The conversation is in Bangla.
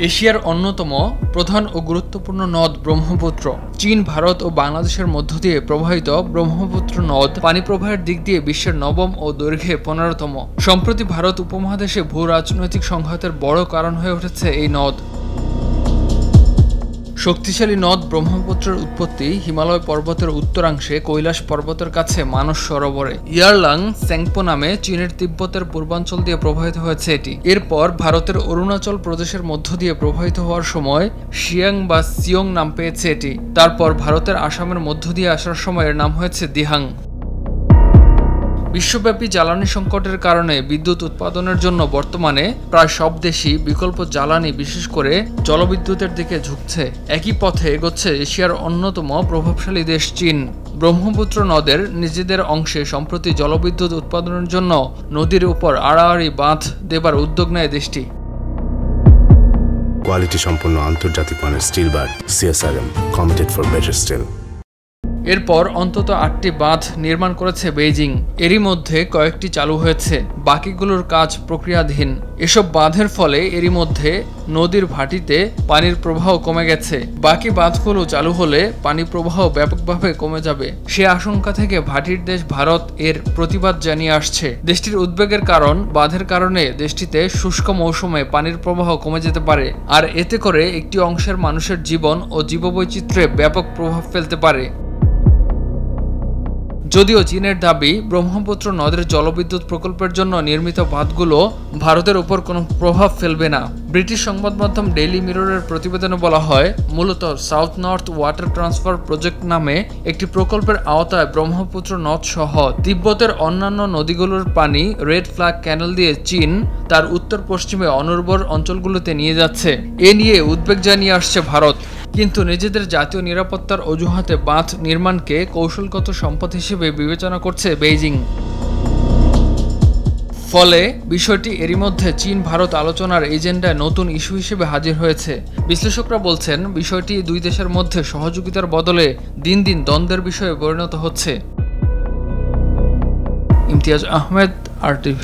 এশিয়ার অন্যতম প্রধান ও গুরুত্বপূর্ণ নদ ব্রহ্মপুত্র। চীন, ভারত ও বাংলাদেশের মধ্য দিয়ে প্রবাহিত ব্রহ্মপুত্র নদ পানি প্রবাহের দিক দিয়ে বিশ্বের নবম ও দৈর্ঘ্যে 15তম। সম্প্রতি ভারত উপমহাদেশে ভূ রাজনৈতিক সংঘাতের বড় কারণ হয়ে উঠেছে এই নদ। শক্তিশালী নদ ব্রহ্মপুত্রের উৎপত্তি হিমালয় পর্বতের উত্তরাংশে কৈলাস পর্বতের কাছে মানস সরোবরে ইয়ারলাং স্যাংপো নামে চীনের তিব্বতের পূর্বাঞ্চল দিয়ে প্রবাহিত হয়েছে এটি। এরপর ভারতের অরুণাচল প্রদেশের মধ্য দিয়ে প্রবাহিত হওয়ার সময় শিয়াং বা সিয়ং নাম পেয়েছে এটি। তারপর ভারতের আসামের মধ্য দিয়ে আসার সময় এর নাম হয়েছে দিহাং। বিশ্বব্যাপী জ্বালানি সংকটের কারণে বিদ্যুৎ উৎপাদনের জন্য বর্তমানে প্রায় সব দেশই বিকল্প জ্বালানি বিশেষ করে জলবিদ্যুতের দিকে ঝুঁকছে। একই পথে এগোচ্ছে এশিয়ার অন্যতম প্রভাবশালী দেশ চীন। ব্রহ্মপুত্র নদের নিজেদের অংশে সম্প্রতি জলবিদ্যুৎ উৎপাদনের জন্য নদীর উপর আড়াআড়ি বাঁধ দেবার উদ্যোগ নেয় দেশটি। কোয়ালিটি সম্পন্ন আন্তর্জাতিক মানের still bar CSRM, committed for better still. এরপর অন্তত 8টি বাঁধ নির্মাণ করেছে বেইজিং। এরই মধ্যে কয়েকটি চালু হয়েছে, বাকিগুলোর কাজ প্রক্রিয়াধীন। এসব বাঁধের ফলে এরই মধ্যে নদীর ভাটিতে পানির প্রবাহ কমে গেছে। বাকি বাঁধগুলো চালু হলে পানি প্রবাহ ব্যাপকভাবে কমে যাবে। সে আশঙ্কা থেকে ভাটির দেশ ভারত এর প্রতিবাদ জানিয়ে আসছে। দেশটির উদ্বেগের কারণ, বাঁধের কারণে দেশটিতে শুষ্ক মৌসুমে পানির প্রবাহ কমে যেতে পারে, আর এতে করে একটি অংশের মানুষের জীবন ও জীববৈচিত্র্যে ব্যাপক প্রভাব ফেলতে পারে। যদিও চীনের দাবি ব্রহ্মপুত্র নদের জলবিদ্যুৎ প্রকল্পের জন্য নির্মিত বাঁধগুলো ভারতের উপর কোনো প্রভাব ফেলবে না। ব্রিটিশ সংবাদ মাধ্যম ডেইলি মিররের প্রতিবেদনে বলা হয়, মূলত south north water transfer project নামে একটি প্রকল্পের আওতায় ব্রহ্মপুত্র নদ সহ তিব্বতের অন্যান্য নদীগুলোর পানি রেড ফ্ল্যাগ ক্যানেল দিয়ে চীন তার উত্তর পশ্চিমে অনুর্বর অঞ্চলগুলোতে নিয়ে যাচ্ছে। এ নিয়ে উদ্বেগ জানিয়ে আসছে ভারত, কিন্তু নিজেদের জাতীয় নিরাপত্তার অজুহাতে বাঁধ নির্মাণকে কৌশলগত সম্পদ হিসেবে বিবেচনা করছে বেইজিং। ফলে বিষয়টি এরই মধ্যে চীন ভারত আলোচনার এজেন্ডায় নতুন ইস্যু হিসেবে হাজির হয়েছে। বিশ্লেষকরা বলছেন, বিষয়টি দুই দেশের মধ্যে সহযোগিতার বদলে দিন দিন দ্বন্দ্বের বিষয়ে পরিণত হচ্ছে। ইমতিয়াজ আহমেদ, RTV।